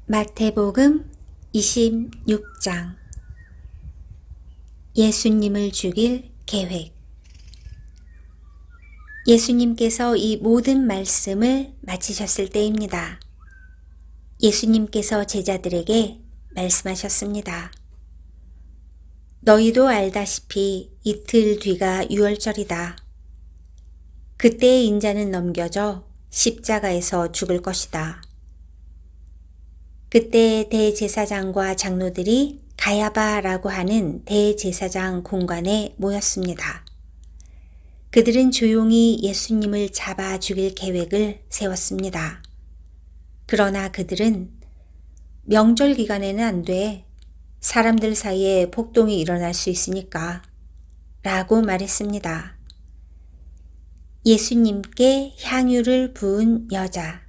마태복음 26장 예수님을 죽일 계획. 예수님께서 이 모든 말씀을 마치셨을 때입니다. 예수님께서 제자들에게 말씀하셨습니다. 너희도 알다시피 이틀 뒤가 유월절이다. 그때의 인자는 넘겨져 십자가에서 죽을 것이다. 그때 대제사장과 장로들이 가야바라고 하는 대제사장 공관에 모였습니다. 그들은 조용히 예수님을 잡아 죽일 계획을 세웠습니다. 그러나 그들은 명절 기간에는 안 돼. 사람들 사이에 폭동이 일어날 수 있으니까 라고 말했습니다. 예수님께 향유를 부은 여자.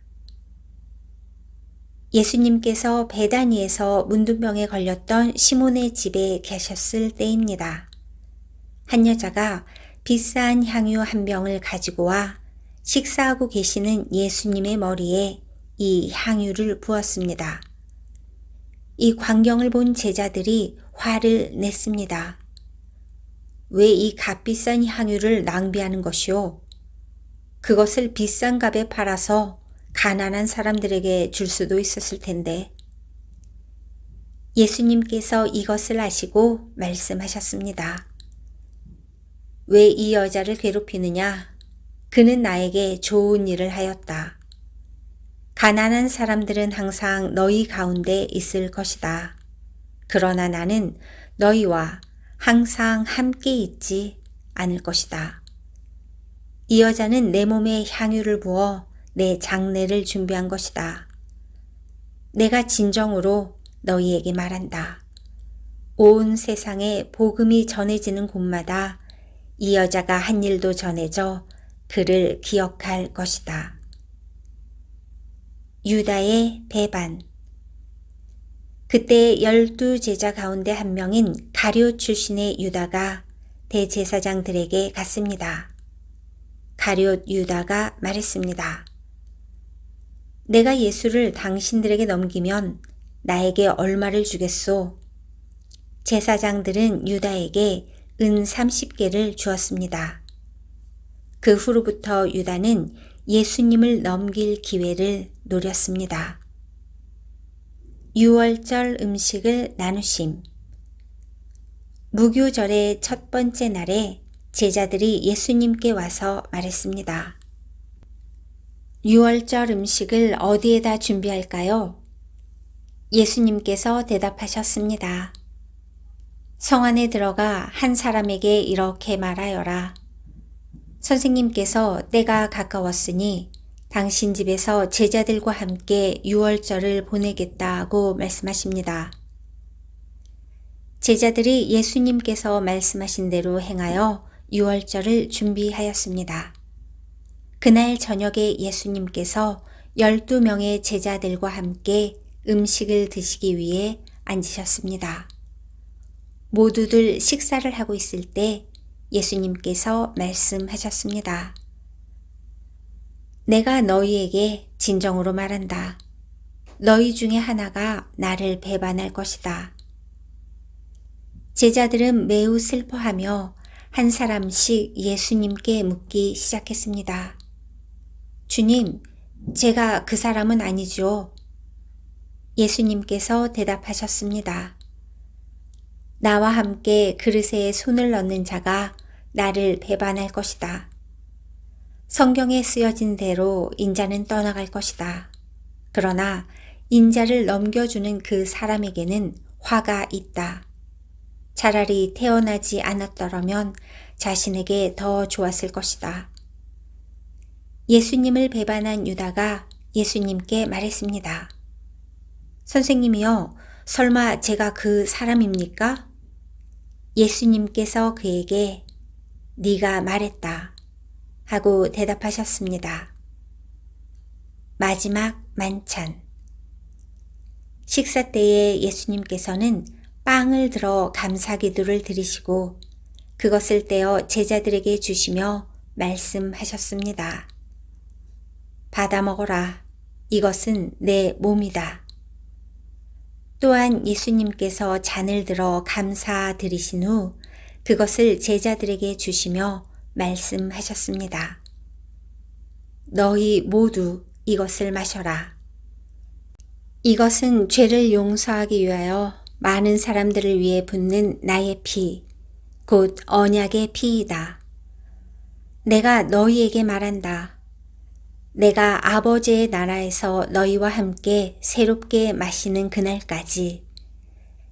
예수님께서 베다니에서 문둥병에 걸렸던 시몬의 집에 계셨을 때입니다. 한 여자가 비싼 향유 한 병을 가지고 와 식사하고 계시는 예수님의 머리에 이 향유를 부었습니다. 이 광경을 본 제자들이 화를 냈습니다. 왜 이 값비싼 향유를 낭비하는 것이오? 그것을 비싼 값에 팔아서 가난한 사람들에게 줄 수도 있었을 텐데. 예수님께서 이것을 아시고 말씀하셨습니다. 왜 이 여자를 괴롭히느냐? 그는 나에게 좋은 일을 하였다. 가난한 사람들은 항상 너희 가운데 있을 것이다. 그러나 나는 너희와 항상 함께 있지 않을 것이다. 이 여자는 내 몸에 향유를 부어 내 장례를 준비한 것이다. 내가 진정으로 너희에게 말한다. 온 세상에 복음이 전해지는 곳마다 이 여자가 한 일도 전해져 그를 기억할 것이다. 유다의 배반. 그때 12 제자 가운데 한 명인 가룟 출신의 유다가 대제사장들에게 갔습니다. 가룟 유다가 말했습니다. 내가 예수를 당신들에게 넘기면 나에게 얼마를 주겠소? 제사장들은 유다에게 은 30개를 주었습니다. 그 후로부터 유다는 예수님을 넘길 기회를 노렸습니다. 유월절 음식을 나누심. 무교절의 첫 번째 날에 제자들이 예수님께 와서 말했습니다. 유월절 음식을 어디에다 준비할까요? 예수님께서 대답하셨습니다. 성 안에 들어가 한 사람에게 이렇게 말하여라. 선생님께서 때가 가까웠으니 당신 집에서 제자들과 함께 유월절을 보내겠다고 말씀하십니다. 제자들이 예수님께서 말씀하신 대로 행하여 유월절을 준비하였습니다. 그날 저녁에 예수님께서 12명의 제자들과 함께 음식을 드시기 위해 앉으셨습니다. 모두들 식사를 하고 있을 때 예수님께서 말씀하셨습니다. 내가 너희에게 진정으로 말한다. 너희 중에 하나가 나를 배반할 것이다. 제자들은 매우 슬퍼하며 한 사람씩 예수님께 묻기 시작했습니다. 주님, 제가 그 사람은 아니죠. 예수님께서 대답하셨습니다. 나와 함께 그릇에 손을 넣는 자가 나를 배반할 것이다. 성경에 쓰여진 대로 인자는 떠나갈 것이다. 그러나 인자를 넘겨주는 그 사람에게는 화가 있다. 차라리 태어나지 않았더라면 자신에게 더 좋았을 것이다. 예수님을 배반한 유다가 예수님께 말했습니다. 선생님이여, 설마 제가 그 사람입니까? 예수님께서 그에게 네가 말했다 하고 대답하셨습니다. 마지막 만찬. 식사 때에 예수님께서는 빵을 들어 감사기도를 드리시고 그것을 떼어 제자들에게 주시며 말씀하셨습니다. 받아 먹어라. 이것은 내 몸이다. 또한 예수님께서 잔을 들어 감사드리신 후 그것을 제자들에게 주시며 말씀하셨습니다. 너희 모두 이것을 마셔라. 이것은 죄를 용서하기 위하여 많은 사람들을 위해 붓는 나의 피, 곧 언약의 피이다. 내가 너희에게 말한다. 내가 아버지의 나라에서 너희와 함께 새롭게 마시는 그날까지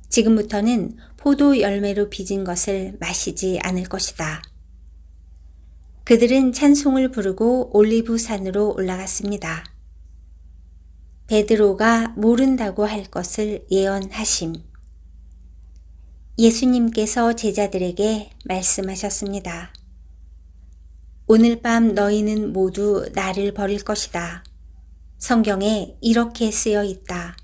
지금부터는 포도 열매로 빚은 것을 마시지 않을 것이다. 그들은 찬송을 부르고 올리브 산으로 올라갔습니다. 베드로가 모른다고 할 것을 예언하심. 예수님께서 제자들에게 말씀하셨습니다. 오늘 밤 너희는 모두 나를 버릴 것이다. 성경에 이렇게 쓰여 있다.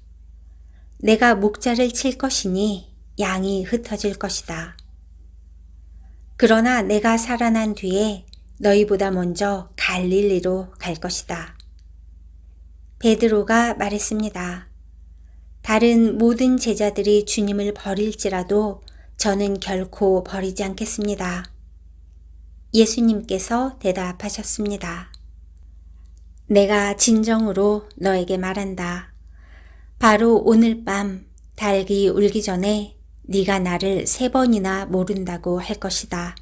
내가 목자를 칠 것이니 양이 흩어질 것이다. 그러나 내가 살아난 뒤에 너희보다 먼저 갈릴리로 갈 것이다. 베드로가 말했습니다. 다른 모든 제자들이 주님을 버릴지라도 저는 결코 버리지 않겠습니다. 예수님께서 대답하셨습니다. 내가 진정으로 너에게 말한다. 바로 오늘 밤 닭이 울기 전에 네가 나를 3번이나 모른다고 할 것이다.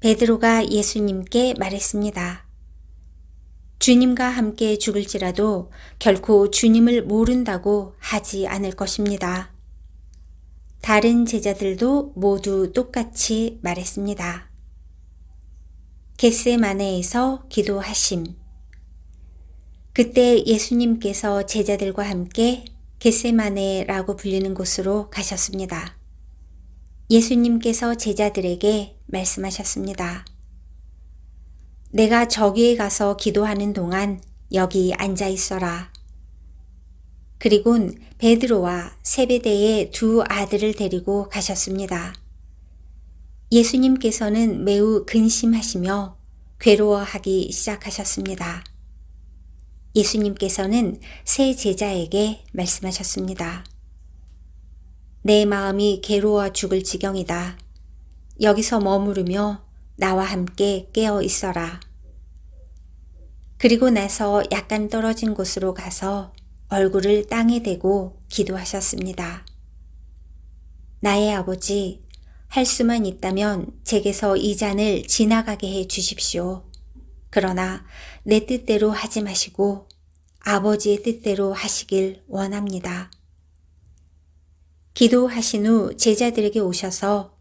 베드로가 예수님께 말했습니다. 주님과 함께 죽을지라도 결코 주님을 모른다고 하지 않을 것입니다. 다른 제자들도 모두 똑같이 말했습니다. 겟세마네에서 기도하심. 그때 예수님께서 제자들과 함께 겟세마네라고 불리는 곳으로 가셨습니다. 예수님께서 제자들에게 말씀하셨습니다. 내가 저기에 가서 기도하는 동안 여기 앉아 있어라. 그리곤 베드로와 세베대의 2 아들을 데리고 가셨습니다. 예수님께서는 매우 근심하시며 괴로워하기 시작하셨습니다. 예수님께서는 세 제자에게 말씀하셨습니다. 내 마음이 괴로워 죽을 지경이다. 여기서 머무르며 나와 함께 깨어 있어라. 그리고 나서 약간 떨어진 곳으로 가서 얼굴을 땅에 대고 기도하셨습니다. 나의 아버지, 할 수만 있다면 제게서 이 잔을 지나가게 해 주십시오. 그러나 내 뜻대로 하지 마시고 아버지의 뜻대로 하시길 원합니다. 기도하신 후 제자들에게 오셔서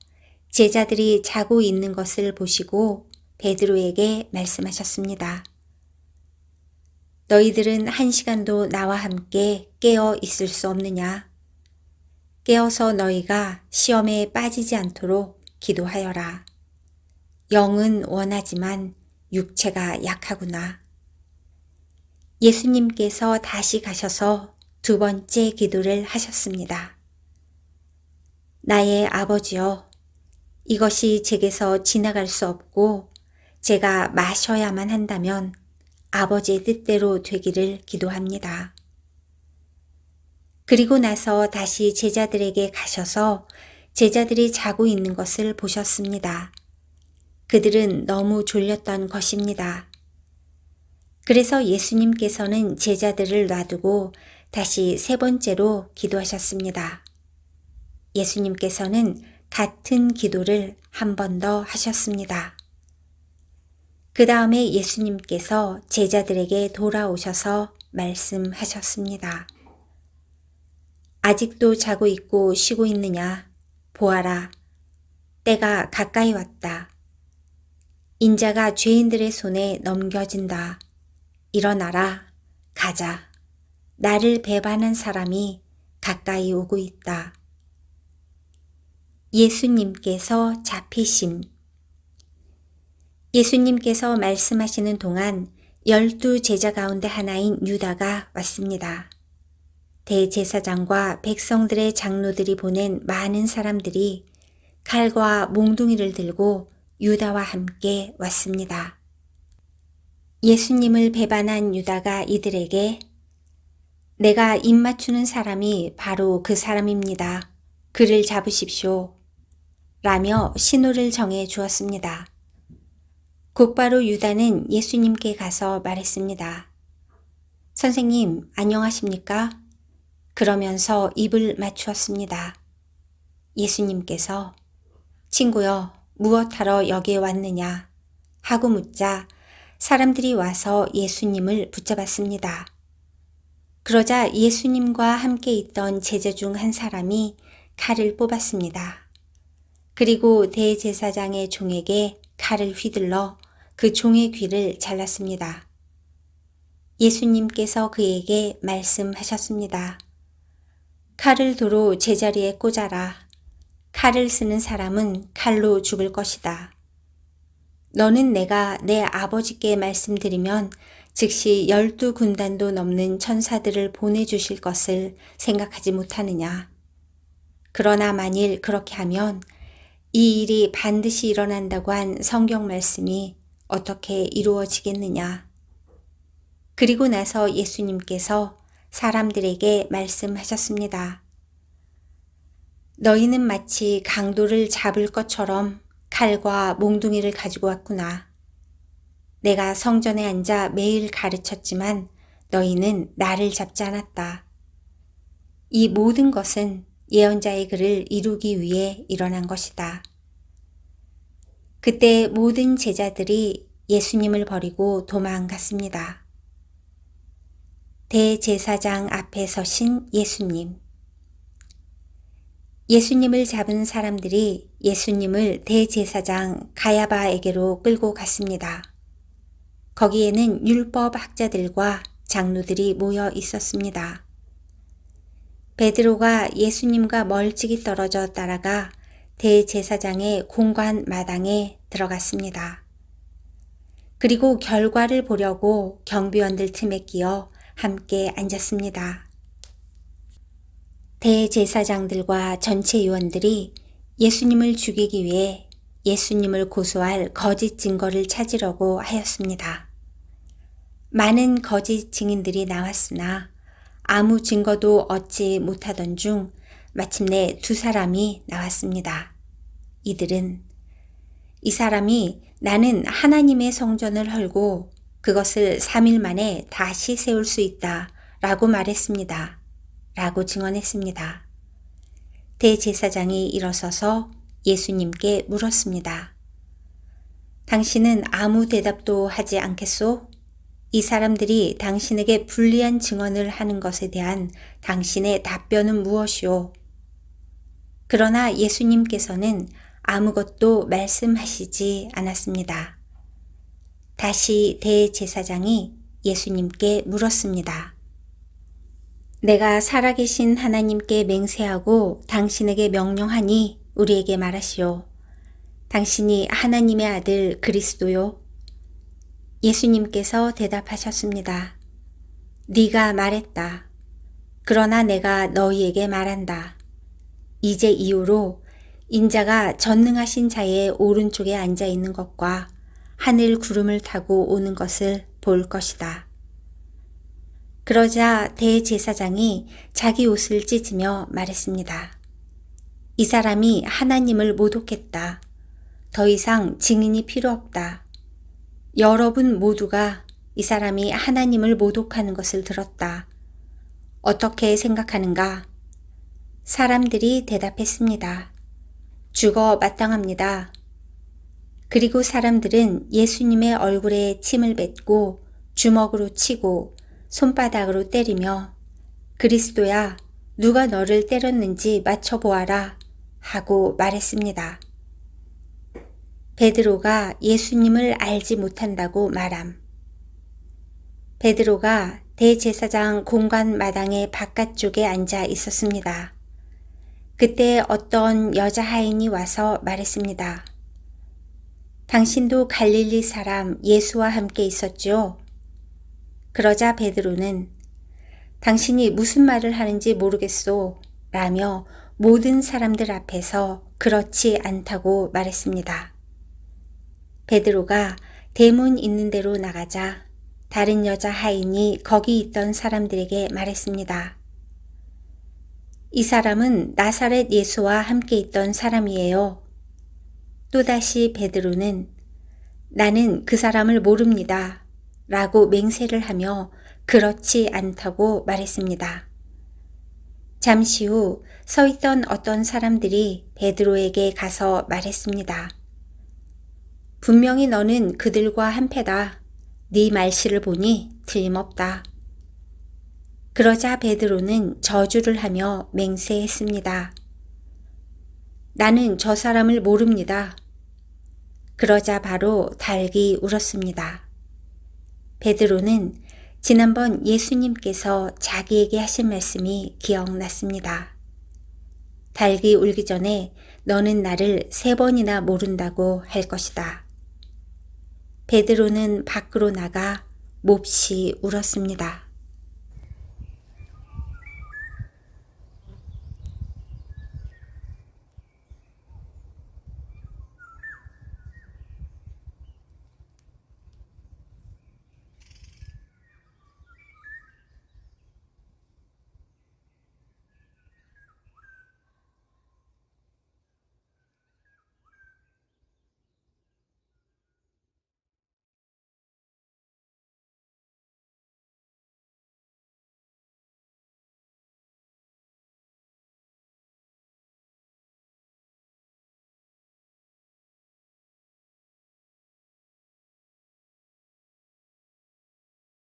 제자들이 자고 있는 것을 보시고 베드로에게 말씀하셨습니다. 너희들은 1시간도 나와 함께 깨어 있을 수 없느냐? 깨어서 너희가 시험에 빠지지 않도록 기도하여라. 영은 원하지만 육체가 약하구나. 예수님께서 다시 가셔서 2번째 기도를 하셨습니다. 나의 아버지여, 이것이 제게서 지나갈 수 없고 제가 마셔야만 한다면 아버지의 뜻대로 되기를 기도합니다. 그리고 나서 다시 제자들에게 가셔서 제자들이 자고 있는 것을 보셨습니다. 그들은 너무 졸렸던 것입니다. 그래서 예수님께서는 제자들을 놔두고 다시 3번째로 기도하셨습니다. 예수님께서는 같은 기도를 한 번 더 하셨습니다. 그 다음에 예수님께서 제자들에게 돌아오셔서 말씀하셨습니다. 아직도 자고 있고 쉬고 있느냐? 보아라, 때가 가까이 왔다. 인자가 죄인들의 손에 넘겨진다. 일어나라, 가자. 나를 배반한 사람이 가까이 오고 있다. 예수님께서 잡히심. 예수님께서 말씀하시는 동안 12 제자 가운데 하나인 유다가 왔습니다. 대제사장과 백성들의 장로들이 보낸 많은 사람들이 칼과 몽둥이를 들고 유다와 함께 왔습니다. 예수님을 배반한 유다가 이들에게 내가 입 맞추는 사람이 바로 그 사람입니다. 그를 잡으십시오. 라며 신호를 정해 주었습니다. 곧바로 유다는 예수님께 가서 말했습니다. 선생님, 안녕하십니까? 그러면서 입을 맞추었습니다. 예수님께서 친구여, 무엇하러 여기에 왔느냐? 하고 묻자 사람들이 와서 예수님을 붙잡았습니다. 그러자 예수님과 함께 있던 제자 중 한 사람이 칼을 뽑았습니다. 그리고 대제사장의 종에게 칼을 휘둘러 그 종의 귀를 잘랐습니다. 예수님께서 그에게 말씀하셨습니다. 칼을 도로 제자리에 꽂아라. 칼을 쓰는 사람은 칼로 죽을 것이다. 너는 내가 내 아버지께 말씀드리면 즉시 12군단도 넘는 천사들을 보내주실 것을 생각하지 못하느냐. 그러나 만일 그렇게 하면 이 일이 반드시 일어난다고 한 성경 말씀이 어떻게 이루어지겠느냐. 그리고 나서 예수님께서 사람들에게 말씀하셨습니다. 너희는 마치 강도를 잡을 것처럼 칼과 몽둥이를 가지고 왔구나. 내가 성전에 앉아 매일 가르쳤지만 너희는 나를 잡지 않았다. 이 모든 것은 예언자의 글을 이루기 위해 일어난 것이다. 그때 모든 제자들이 예수님을 버리고 도망갔습니다. 대제사장 앞에 서신 예수님. 예수님을 잡은 사람들이 예수님을 대제사장 가야바에게로 끌고 갔습니다. 거기에는 율법 학자들과 장로들이 모여 있었습니다. 베드로가 예수님과 멀찍이 떨어져 따라가 대제사장의 공관 마당에 들어갔습니다. 그리고 결과를 보려고 경비원들 틈에 끼어 함께 앉았습니다. 대제사장들과 전체 요원들이 예수님을 죽이기 위해 예수님을 고소할 거짓 증거를 찾으려고 하였습니다. 많은 거짓 증인들이 나왔으나 아무 증거도 얻지 못하던 중 마침내 두 사람이 나왔습니다. 이들은 이 사람이 나는 하나님의 성전을 헐고 그것을 3일 만에 다시 세울 수 있다 라고 말했습니다. 라고 증언했습니다. 대제사장이 일어서서 예수님께 물었습니다. 당신은 아무 대답도 하지 않겠소? 이 사람들이 당신에게 불리한 증언을 하는 것에 대한 당신의 답변은 무엇이오? 그러나 예수님께서는 아무것도 말씀하시지 않았습니다. 다시 대제사장이 예수님께 물었습니다. 내가 살아계신 하나님께 맹세하고 당신에게 명령하니 우리에게 말하시오. 당신이 하나님의 아들 그리스도요? 예수님께서 대답하셨습니다. 네가 말했다. 그러나 내가 너희에게 말한다. 이제 이후로 인자가 전능하신 자의 오른쪽에 앉아 있는 것과 하늘 구름을 타고 오는 것을 볼 것이다. 그러자 대제사장이 자기 옷을 찢으며 말했습니다. 이 사람이 하나님을 모독했다. 더 이상 증인이 필요 없다. 여러분 모두가 이 사람이 하나님을 모독하는 것을 들었다. 어떻게 생각하는가? 사람들이 대답했습니다. 죽어 마땅합니다. 그리고 사람들은 예수님의 얼굴에 침을 뱉고 주먹으로 치고 손바닥으로 때리며 그리스도야, 누가 너를 때렸는지 맞춰보아라 하고 말했습니다. 베드로가 예수님을 알지 못한다고 말함. 베드로가 대제사장 공관 마당의 바깥쪽에 앉아 있었습니다. 그때 어떤 여자 하인이 와서 말했습니다. 당신도 갈릴리 사람 예수와 함께 있었죠? 그러자 베드로는 당신이 무슨 말을 하는지 모르겠소 라며 모든 사람들 앞에서 그렇지 않다고 말했습니다. 베드로가 대문 있는 데로 나가자 다른 여자 하인이 거기 있던 사람들에게 말했습니다. 이 사람은 나사렛 예수와 함께 있던 사람이에요. 또다시 베드로는 나는 그 사람을 모릅니다. 라고 맹세를 하며 그렇지 않다고 말했습니다. 잠시 후 서 있던 어떤 사람들이 베드로에게 가서 말했습니다. 분명히 너는 그들과 한패다. 네 말씨를 보니 틀림없다. 그러자 베드로는 저주를 하며 맹세했습니다. 나는 저 사람을 모릅니다. 그러자 바로 닭이 울었습니다. 베드로는 지난번 예수님께서 자기에게 하신 말씀이 기억났습니다. 닭이 울기 전에 너는 나를 3번이나 모른다고 할 것이다. 베드로는 밖으로 나가 몹시 울었습니다.